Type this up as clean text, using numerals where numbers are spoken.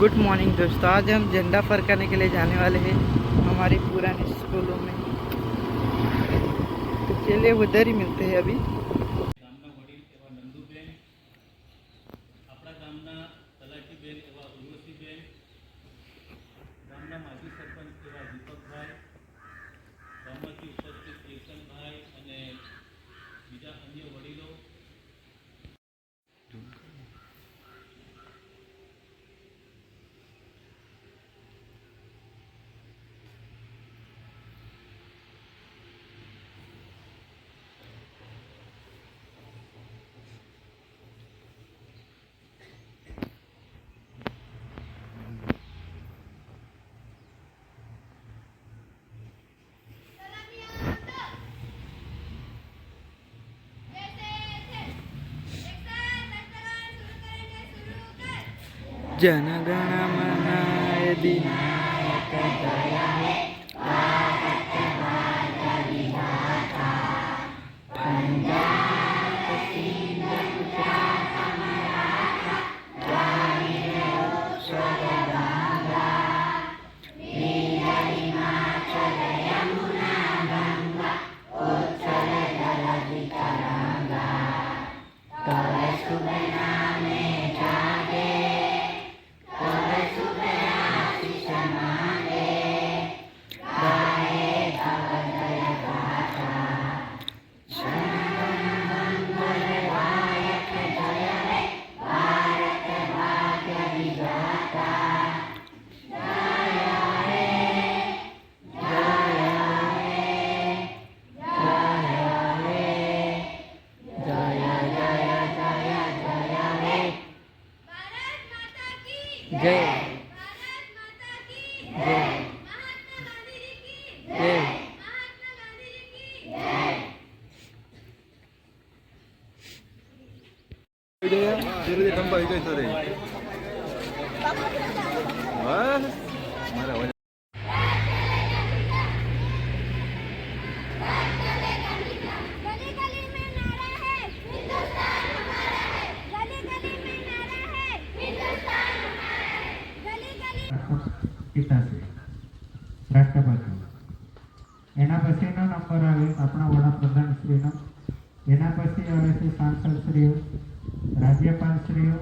Good morning दोस्तों। आज हम झंडा फरकाने के लिए जाने वाले हैं हमारी पुरानी स्कूलों में। तो चलिए उधर ही मिलते हैं अभी। जनगण मन अधिनायक जय हे पंजाब सिंध गुजरात मराठा द्राविड़ उत्कल गंगा वीर हिमाचल यमुना गंगा उत्कल जलधि तरंगा तव शुभ नामे जागे जय રાષ્ટ્રપતિ એના પછીનો નંબર આવે આપણા વડાપ્રધાન શ્રીનો, એના પછી આવે છે સાંસદ શ્રીઓ, રાજ્યપાલ શ્રીઓ,